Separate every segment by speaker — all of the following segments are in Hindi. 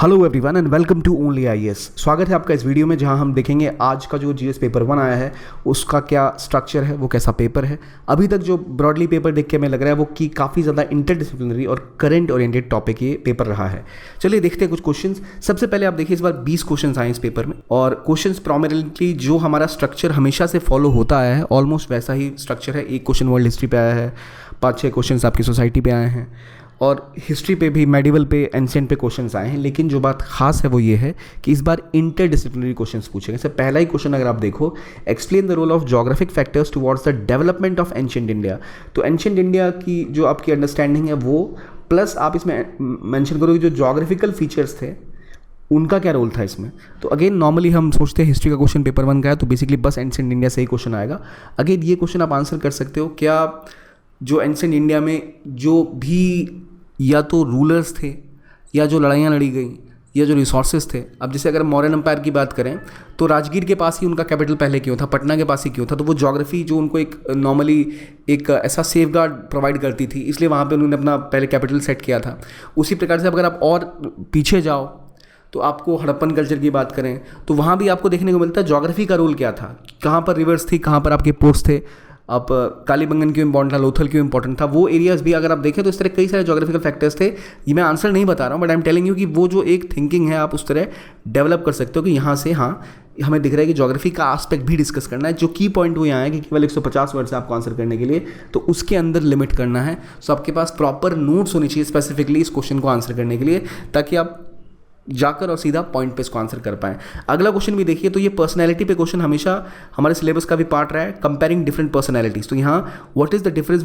Speaker 1: Hello everyone and welcome to only IAS. स्वागत है आपका इस वीडियो में जहां हम देखेंगे आज का जो जीएस पेपर 1 आया है उसका क्या स्ट्रक्चर है, वो कैसा पेपर है। अभी तक जो ब्रॉडली पेपर देख के हमें लग रहा है वो कि काफ़ी ज़्यादा इंटरडिसिप्लिनरी और करंट ओरिएंटेड टॉपिक ये पेपर रहा है। चलिए देखते हैं कुछ क्वेश्चंस। सबसे पहले आप देखिए इस बार 20 क्वेश्चंस आए इस पेपर में और क्वेश्चंस प्रोमिनेंटली जो हमारा स्ट्रक्चर हमेशा से फॉलो होता आया है ऑलमोस्ट वैसा ही स्ट्रक्चर है। एक क्वेश्चन वर्ल्ड हिस्ट्री पे आया है, 5-6 क्वेश्चंस आपकी सोसाइटी पे आए हैं और हिस्ट्री पे भी, मेडिवल पे, एंशिएंट पे क्वेश्चंस आए हैं। लेकिन जो बात खास है वो ये है कि इस बार इंटरडिसिप्लिनरी क्वेश्चंस पूछे गए। जैसे पहला ही क्वेश्चन अगर आप देखो, explain the role of geographic factors towards the development of ancient India. तो एंशिएंट इंडिया की जो आपकी अंडरस्टैंडिंग है वो प्लस आप इसमें मेंशन करोगे जो ज्योग्राफिकल फीचर्स थे उनका क्या रोल था इसमें। तो अगेन नॉर्मली हम सोचते हैं हिस्ट्री का क्वेश्चन पेपर 1 का है तो बेसिकली बस एंशिएंट इंडिया से ही क्वेश्चन आएगा। अगेन ये क्वेश्चन आप आंसर कर सकते हो, क्या जो एंशिएंट इंडिया में जो भी या तो रूलर्स थे या जो लड़ाइयाँ लड़ी गई या जो रिसोर्सेज थे। अब जैसे अगर मौर्यन एम्पायर की बात करें तो राजगीर के पास ही उनका कैपिटल पहले क्यों था, पटना के पास ही क्यों था। तो वो ज्योग्राफी जो उनको एक नॉर्मली एक ऐसा सेफ गार्ड प्रोवाइड करती थी, इसलिए वहाँ पे उन्होंने अपना पहले कैपिटल सेट किया था। उसी प्रकार से अगर आप और पीछे जाओ तो आपको हड़प्पन कल्चर की बात करें तो वहाँ भी आपको देखने को मिलता है ज्योग्राफी का रोल क्या था, कहाँ पर रिवर्स थी, कहाँ पर आपके पोर्ट्स थे। आप कालीबंगन क्यों इंपॉर्टेंट था, लोथल क्यों इंपॉर्टेंट था, वो एरियाज भी अगर आप देखें तो इस तरह कई सारे ज्योग्राफिकल फैक्टर्स थे। ये मैं आंसर नहीं बता रहा हूँ but I am telling you कि वो जो एक थिंकिंग है आप उस तरह डेवलप कर सकते हो कि यहाँ से हाँ हमें दिख रहा है कि ज्योग्राफी का एस्पेक्ट भी डिस्कस करना है। जो की पॉइंट वो यहाँ है कि केवल 150 वर्ड से आपको आंसर करने के लिए, तो उसके अंदर लिमिट करना है। सो आपके पास प्रॉपर नोट्स होनी चाहिए स्पेसिफिकली इस क्वेश्चन को आंसर करने के लिए, ताकि आप जाकर और सीधा पॉइंट पे इसको आंसर कर पाएं। अगला क्वेश्चन भी देखिए तो ये पर्सनैलिटी पे क्वेश्चन हमेशा हमारे सिलेबस का भी पार्ट रहा है, कंपेयरिंग डिफरेंट पर्सनैलिटीज। तो यहाँ what was the difference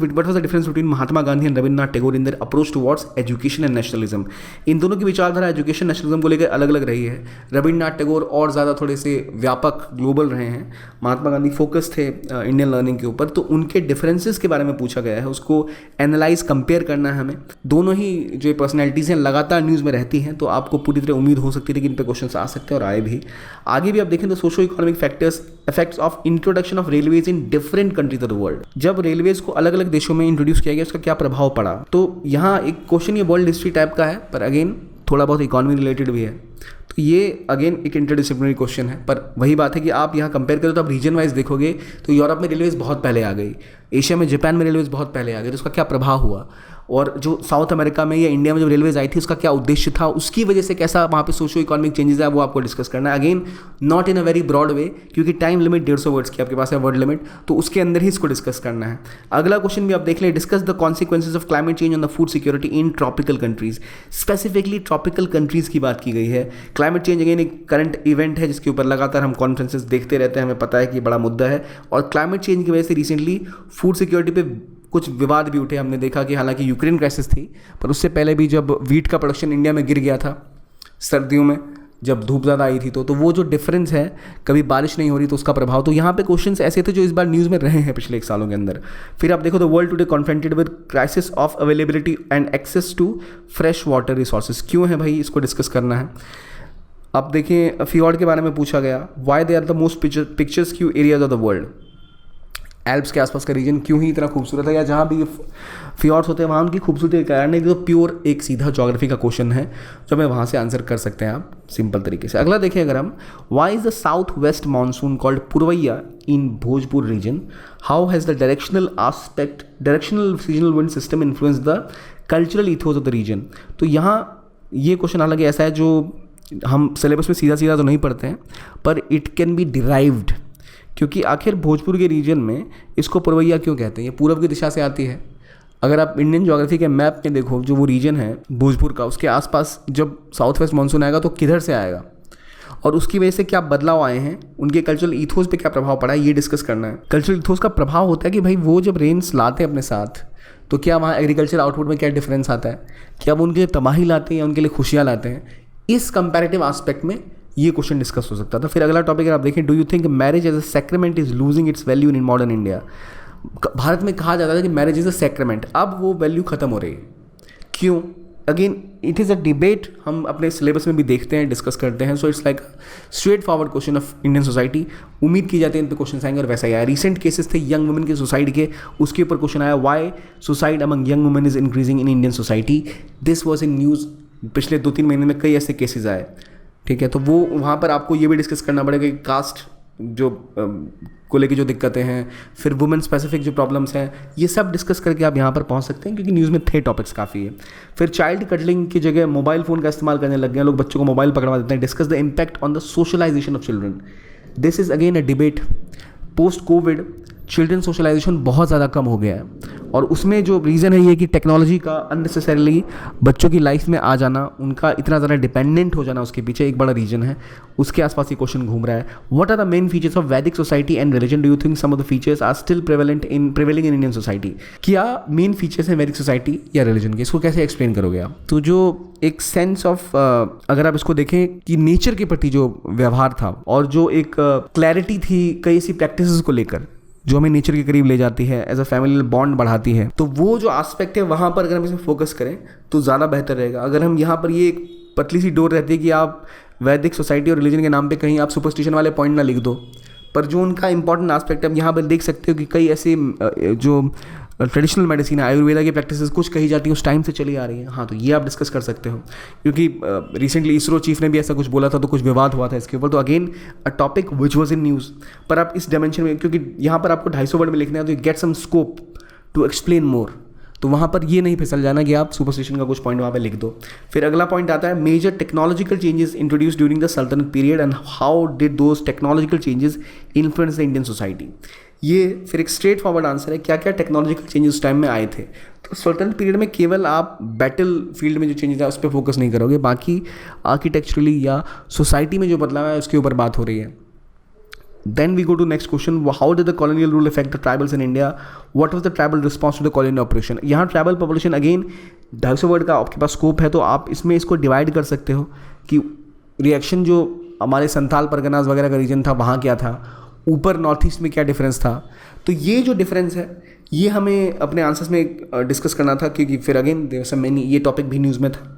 Speaker 1: between Mahatma Gandhi and Rabindranath Tagore in their approach towards education and nationalism. इन दोनों की विचारधारा एजुकेशन नेशनलिज्म को लेकर अलग अलग रही है। रविन्द्रनाथ टैगोर और ज़्यादा थोड़े से व्यापक ग्लोबल रहे हैं, महात्मा गांधी फोकस थे इंडियन लर्निंग के ऊपर। तो उनके डिफरेंसेस के बारे में पूछा गया है, उसको एनालाइज कंपेयर करना है हमें। दोनों ही जो पर्सनैलिटीज़ हैं लगातार न्यूज़ में रहती हैं, तो आपको पूरी तरह उम्मीद हो सकती है कि इन पे क्वेश्चंस आ सकते हैं और आए भी। आगे भी आप देखें तो socio economic factors, effects of introduction of railways in different countries of the world. जब रेलवेज को अलग अलग देशों में इंट्रोड्यूस किया गया उसका क्या प्रभाव पड़ा। तो यहाँ एक क्वेश्चन ये वर्ल्ड हिस्ट्री टाइप का है पर अगेन थोड़ा बहुत इकोनॉमी रिलेटेड भी है। तो ये अगेन एक इंटरडिसिप्लिनरी क्वेश्चन है, पर वही बात है कि आप यहाँ कंपेयर करो तो आप रीजन वाइज देखोगे तो यूरोप में रेलवेज बहुत पहले आ गई, एशिया में जापान में रेलवेज बहुत पहले आ गई। तो उसका क्या प्रभाव हुआ, और जो साउथ अमेरिका में या इंडिया में जब रेलवेज आई थी उसका क्या उद्देश्य था, उसकी वजह से कैसा वहाँ पे सोशो इकोनॉमिक चेंजेस है, वो आपको डिस्कस करना है। Again not in a very broad way, क्योंकि टाइम लिमिट 150 वर्ड्स की आपके पास है, वर्ड लिमिट, तो उसके अंदर ही इसको डिस्कस करना है। अगला क्वेश्चन भी आप देख लें, discuss the consequences of climate change on the food security in tropical countries. Specifically tropical countries की बात की गई है। क्लाइमेट चेंज अगेन एक करंट इवेंट है जिसके ऊपर लगातार हम कॉन्फ्रेंसेस देखते रहते हैं, हमें पता है कि बड़ा मुद्दा है। और क्लाइमेट चेंज की वजह से रिसेंटली फूड सिक्योरिटी पे कुछ विवाद भी उठे। हमने देखा कि हालांकि यूक्रेन क्राइसिस थी, पर उससे पहले भी जब वीट का प्रोडक्शन इंडिया में गिर गया था सर्दियों में, जब धूप ज़्यादा आई थी, तो वो जो डिफरेंस है, कभी बारिश नहीं हो रही तो उसका प्रभाव। तो यहाँ पे क्वेश्चंस ऐसे थे जो इस बार न्यूज़ में रहे हैं पिछले 1 सालों के अंदर। फिर आप देखो the world today confronted with crisis of availability and access to fresh water resources. क्यों है भाई, इसको डिस्कस करना है। अब देखिए फियोर्ड के बारे में पूछा गया, why they are the most picturesque areas of the world. Alps के आसपास का रीजन क्यों ही इतना खूबसूरत है, या जहाँ भी फियोर्ड्स होते हैं वहाँ उनकी खूबसूरती के कारण नहीं। तो प्योर एक सीधा ज्योग्राफी का क्वेश्चन है जो हमें वहाँ से आंसर कर सकते हैं आप सिंपल तरीके से। अगला देखें अगर हम, why is the south west monsoon called Purvaiya in Bhojpur region, how has the directional seasonal wind system influence the cultural ethos of the region. तो यहाँ ये क्वेश्चन हालांकि ऐसा है जो हम सिलेबस में सीधा सीधा तो नहीं पढ़ते हैं, पर इट कैन बी डिराइव्ड, क्योंकि आखिर भोजपुर के रीजन में इसको पुरवैया क्यों कहते हैं। ये पूर्व की दिशा से आती है। अगर आप इंडियन ज्योग्राफी के मैप में देखो, जो वो रीजन है भोजपुर का, उसके आसपास जब साउथ वेस्ट मानसून आएगा तो किधर से आएगा और उसकी वजह से क्या बदलाव आए हैं, उनके कल्चरल ईथोस पे क्या प्रभाव पड़ा है, ये डिस्कस करना है। कल्चरल ईथोस का प्रभाव होता है कि भाई वो जब रेंस लाते हैं अपने साथ तो क्या वहाँ एग्रीकल्चर आउटपुट में क्या डिफरेंस आता है, क्या वो उनके लिए तबाही लाते हैं या उनके लिए खुशियाँ लाते हैं। इस कंपैरेटिव एस्पेक्ट में ये क्वेश्चन डिस्कस हो सकता था। फिर अगला टॉपिक अगर आप देखें, do you think marriage as a sacrament is losing its value in modern India. Bharat में कहा जाता था कि मैरिज इज अ सैक्रेमेंट, अब वो वैल्यू खत्म हो रही है, क्यों। Again it is a debate, हम अपने सिलेबस में भी देखते हैं, डिस्कस करते हैं। So it's like straight forward question of Indian society. उम्मीद की जाती है इन पे क्वेश्चन आएंगे और वैसा ही आया। रिसेंट केसेस थे यंग वुमेन के सुसाइड के, उसके ऊपर क्वेश्चन आया, why suicide among young women is increasing in Indian society. This was in news पिछले 2-3 महीने में कई ऐसे केसेस आए, ठीक है। तो वो वहाँ पर आपको ये भी डिस्कस करना पड़ेगा कि कास्ट जो को लेके जो दिक्कतें हैं, फिर वुमेन स्पेसिफिक जो प्रॉब्लम्स हैं, ये सब डिस्कस करके आप यहाँ पर पहुँच सकते हैं, क्योंकि न्यूज़ में थे टॉपिक्स काफ़ी है। फिर चाइल्ड कटलिंग की जगह मोबाइल फ़ोन का इस्तेमाल करने लग गए हैं लोग, बच्चों को मोबाइल पकड़वा देते हैं। Discuss the impact on the socialisation of children, this is again a debate. Post covid children socialisation बहुत ज़्यादा कम हो गया है, और उसमें जो रीज़न है ये कि टेक्नोलॉजी का अननेसेसरीली बच्चों की लाइफ में आ जाना, उनका इतना ज़्यादा डिपेंडेंट हो जाना, उसके पीछे एक बड़ा रीज़न है। उसके आसपास ये क्वेश्चन घूम रहा है। What are the main features of Vedic society and religion, do you think some of the features are still prevailing in Indian society? क्या मेन फीचर्स हैं वैदिक सोसाइटी या रिलीजन के, इसको कैसे एक्सप्लेन करोगे आप? तो जो एक सेंस ऑफ अगर आप इसको देखें कि नेचर के प्रति जो व्यवहार था और जो एक क्लैरिटी थी कई ऐसी प्रैक्टिसेस को लेकर जो हमें नेचर के करीब ले जाती है, एज अ फैमिली बॉन्ड बढ़ाती है, तो वो जो एस्पेक्ट है वहाँ पर अगर हम इसमें फोकस करें तो ज़्यादा बेहतर रहेगा। अगर हम यहाँ पर ये एक पतली सी डोर रहती है कि आप वैदिक सोसाइटी और रिलीजन के नाम पे कहीं आप सुपरस्टिशन वाले पॉइंट ना लिख दो, पर जो उनका इंपॉर्टेंट एस्पेक्ट है, आप यहाँ पर देख सकते हो कि कई ऐसे जो ट्रेडिशनल मेडिसिन है, आयुर्वेदा की प्रैक्टिसेस कुछ कही जाती हैं उस टाइम से चली आ रही है। हाँ, तो ये आप डिस्कस कर सकते हो, क्योंकि रिसेंटली इसरो चीफ ने भी ऐसा कुछ बोला था, तो कुछ विवाद हुआ था इसके ऊपर। तो again a topic which was in news, पर आप इस डायमेंशन में, क्योंकि यहाँ पर आपको 250 वर्ड में लिखना है, तो get some scope to explain more. तो वहाँ पर ये नहीं फिसल जाना कि आप सुपरस्टिशन का कुछ पॉइंट वहाँ पे लिख दो। फिर अगला पॉइंट आता है major technological changes introduce during the sultanate period and how did those technological changes influence the Indian society. ये फिर एक स्ट्रेट फॉरवर्ड आंसर है, क्या क्या टेक्नोलॉजिकल चेंजेस उस टाइम में आए थे। तो सल्तनत पीरियड में केवल आप बैटल फील्ड में जो चेंजेस है उस पर फोकस नहीं करोगे, बाकी आर्किटेक्चरली या सोसाइटी में जो बदलाव है उसके ऊपर बात हो रही है। Then we go to next question. How did the colonial rule affect the tribals in India? What was the tribal response to the colonial operation? यहाँ ट्राइबल पॉपुलेशन अगेन 250 वर्ड का आपके पास स्कोप है, तो आप इसमें इसको डिवाइड कर सकते हो कि रिएक्शन जो हमारे संथाल परगनाज वगैरह का रीजन था वहाँ क्या था, ऊपर नॉर्थ ईस्ट में क्या डिफरेंस था। तो ये जो डिफरेंस है ये हमें अपने आंसर्स में डिस्कस करना था, क्योंकि फिर अगेन देयर सम मेनी, ये टॉपिक भी न्यूज़ में था।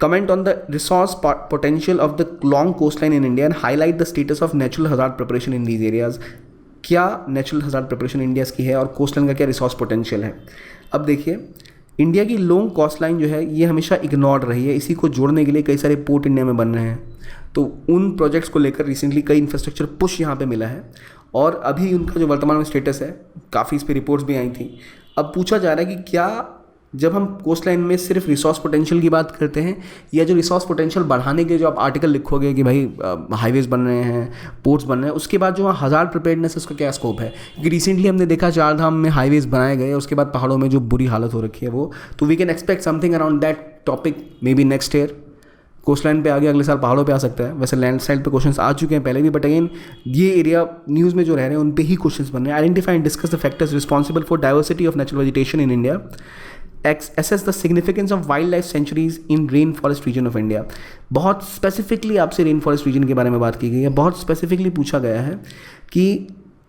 Speaker 1: Comment on the resource potential of the long coastline in India and highlight the status of natural hazard preparation in these areas. क्या natural hazard preparation इंडिया की है और कोस्टलाइन का क्या रिसोर्स पोटेंशियल है। अब देखिए, इंडिया की लॉन्ग कोस्टलाइन जो है ये हमेशा इग्नोर्ड रही है। इसी को जोड़ने के लिए कई सारे पोर्ट इंडिया में बन रहे हैं, तो उन प्रोजेक्ट्स को लेकर रिसेंटली कई इंफ्रास्ट्रक्चर पुश यहाँ पे मिला है, और अभी उनका जो वर्तमान में स्टेटस है, काफ़ी इस पर रिपोर्ट्स भी आई थी। अब पूछा जा रहा है कि क्या जब हम कोस्ट लाइन में सिर्फ रिसोर्स पोटेंशियल की बात करते हैं, या जो रिसोर्स पोटेंशियल बढ़ाने के जो आप आर्टिकल लिखोगे कि भाई हाईवेज बन रहे हैं, पोर्ट्स बन रहे हैं, उसके बाद जो हज़ार प्रिपेयर्डनेस उसका क्या स्कोप है। क्योंकि रिसेंटली हमने देखा 4 धाम में हाईवेज बनाए गए, उसके बाद पहाड़ों में जो बुरी हालत हो रखी है वो, तो we can expect something around that topic may be next year. Coast line पे आ गया, अगले साल पहाड़ों पे आ सकता है। वैसे लैंड स्लाइड पे क्वेश्चंस आ चुके हैं पहले भी, बट अगेन ये एरिया न्यूज़ में जो रह रहे हैं उन पे ही क्वेश्चंस बन रहे हैं। Identify and discuss the factors responsible for diversity of natural vegetation in India. assess the significance of wildlife sanctuaries in rainforest region of India। बहुत स्पेसिफिकली आपसे रेन फॉरेस्ट रीजन के बारे में बात की गई है, बहुत स्पेसिफिकली पूछा गया है कि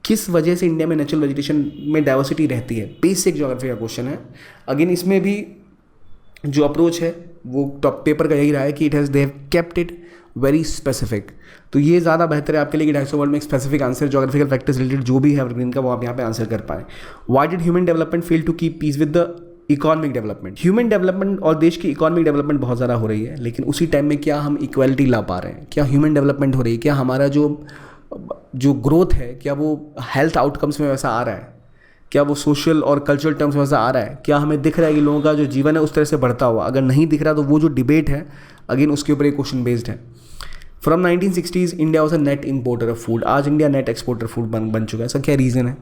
Speaker 1: किस वजह से इंडिया में नेचुरल वेजिटेशन में डाइवर्सिटी रहती है। बेसिक ज्योग्राफी का क्वेश्चन है। अगेन इसमें भी जो अप्रोच है वो टॉप पेपर का यही रहा है कि it has they have kept it very specific. तो ये ज़्यादा बेहतर है आपके लिए कि 250 वर्ड में एक specific answer geographical factors related जो भी है एवरग्रीन का वो आप यहाँ पे आंसर कर पाएँ। Why did human development fail to keep peace with the economic development. Human development और देश की इकोनॉमिक डेवलपमेंट बहुत ज़्यादा हो रही है, लेकिन उसी टाइम में क्या हम इक्वालिटी ला पा रहे हैं? क्या ह्यूमन डेवलपमेंट हो रही है? क्या हमारा जो ग्रोथ है क्या वो हेल्थ आउटकम्स में वैसा आ रहा है? क्या वो सोशल और कल्चरल टर्म्स में वैसा आ रहा है? क्या हमें दिख रहा है कि लोगों का जो जीवन है उस तरह से बढ़ता हुआ? अगर नहीं दिख रहा तो वो जो डिबेट है अगेन उसके ऊपर एक क्वेश्चन बेस्ड है। From 1960s India was a net importer of food. आज इंडिया नेट एक्सपोर्टर फूड बन चुका है। इसका क्या रीज़न है?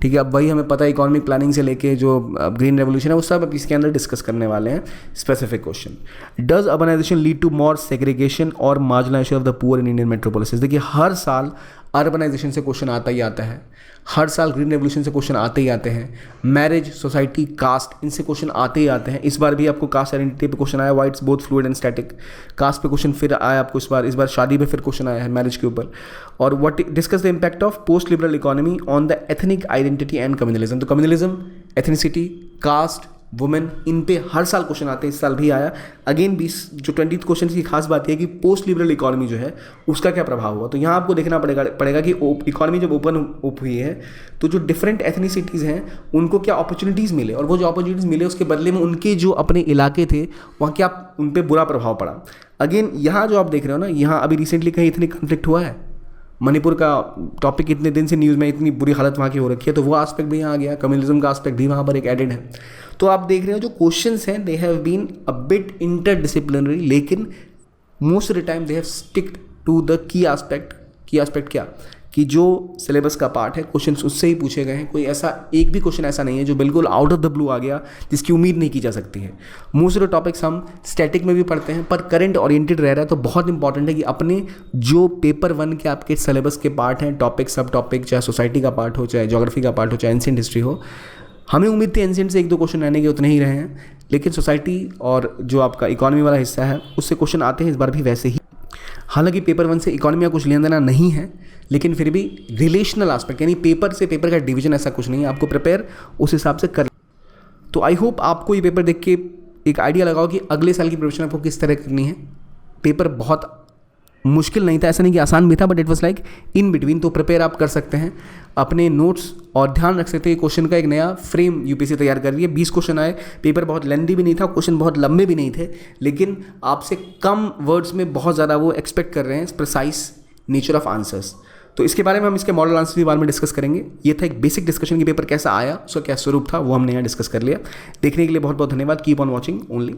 Speaker 1: ठीक है, अब वही हमें पता है, इकोनॉमिक प्लानिंग से लेके जो ग्रीन रेवोल्यूशन है वो सब अब इसके अंदर डिस्कस करने वाले हैं। Specific question, does urbanisation lead to more segregation और marginalisation of the poor in Indian metropolises. देखिए हर साल अर्बनाइजेशन से क्वेश्चन आता ही आता है, हर साल ग्रीन रेवोल्यूशन से क्वेश्चन आते ही आते हैं, मैरिज, सोसाइटी, कास्ट, इनसे क्वेश्चन आते ही आते हैं। इस बार भी आपको कास्ट आइडेंटिटी पे क्वेश्चन आया, why it's both fluid and static. Caste पे क्वेश्चन फिर आया आपको इस बार शादी पे फिर क्वेश्चन आया है मैरिज के ऊपर। और what discuss the impact of post liberal economy on the ethnic identity and communalism. तो कम्युनलिज्म, एथनिसिटी, कास्ट, वुमेन, इन पे हर साल क्वेश्चन आते हैं, इस साल भी आया। अगेन 20 जो 20th क्वेश्चन की खास बात यह है कि पोस्ट लिबरल इकोनॉमी जो है उसका क्या प्रभाव हुआ। तो यहाँ आपको देखना पड़ेगा कि इकोनॉमी जब ओपन हुई है तो जो डिफरेंट एथनिसिटीज़ हैं उनको क्या अपॉर्चुनिटीज़ मिले, और वो जो अपॉर्चुनिटीज़ मिले उसके बदले में उनके जो अपने इलाके थे वहाँ क्या उन पर बुरा प्रभाव पड़ा। अगेन यहाँ जो आप देख रहे हो ना, यहाँ अभी रिसेंटली कहीं इतनी कन्फ्लिक्ट हुआ है, मणिपुर का टॉपिक इतने दिन से न्यूज़ में, इतनी बुरी हालत वहाँ की हो रखी है, तो वो एस्पेक्ट भी यहाँ आ गया, कम्युनलिज्म का एस्पेक्ट भी वहाँ पर एक एडेड है। तो आप देख रहे हो जो क्वेश्चंस हैं they have been a bit interdisciplinary, लेकिन most of the time they have sticked to the key aspect क्या कि जो सिलेबस का पार्ट है क्वेश्चंस उससे ही पूछे गए हैं। कोई ऐसा एक भी क्वेश्चन ऐसा नहीं है जो बिल्कुल आउट ऑफ द ब्लू आ गया जिसकी उम्मीद नहीं की जा सकती है। मोस्ट ऑफ द टॉपिक्स हम स्टैटिक में भी पढ़ते हैं पर करंट ओरिएंटेड रह रहा है, तो बहुत इंपॉर्टेंट है कि अपने जो पेपर 1 के आपके सिलेबस के पार्ट हैं, टॉपिक सब टॉपिक, चाहे सोसाइटी का पार्ट हो, चाहे ज्योग्राफी का पार्ट हो, चाहे एंशिएंट हिस्ट्री हो, हमें उम्मीद थी एंशिएंट से 1-2 क्वेश्चन रहने के, उतने ही रहे हैं, लेकिन सोसाइटी और जो आपका इकोनॉमी वाला हिस्सा है उससे क्वेश्चन आते हैं इस बार भी वैसे ही। हालांकि पेपर 1 से इकोनॉमी का कुछ लेना देना नहीं है, लेकिन फिर भी रिलेशनल एस्पेक्ट यानी पेपर से पेपर का डिवीजन ऐसा कुछ नहीं है, आपको प्रिपेयर उस हिसाब से कर। तो आई होप आपको ये पेपर देख के एक आइडिया लगाओ कि अगले साल की प्रिपरेशन आपको किस तरह करनी है। पेपर बहुत मुश्किल नहीं था, ऐसा नहीं कि आसान भी था, but it was like in between. तो प्रिपेयर आप कर सकते हैं अपने नोट्स, और ध्यान रख सकते हैं क्वेश्चन का एक नया फ्रेम यूपीएससी तैयार कर रही है। 20 क्वेश्चन आए, पेपर बहुत लेंदी भी नहीं था, क्वेश्चन बहुत लंबे भी नहीं थे, लेकिन आपसे कम वर्ड्स में बहुत ज़्यादा वो एक्सपेक्ट कर रहे हैं प्रिसाइज नेचर ऑफ आंसर्स। तो इसके बारे में हम इसके मॉडल आंसर के बारे में डिस्कस करेंगे। ये था एक बेसिक डिस्कशन कि पेपर कैसा आया, उसका क्या स्वरूप था, वो हमने यहाँ डिस्कस कर लिया। देखने के लिए बहुत बहुत धन्यवाद। Keep on watching only.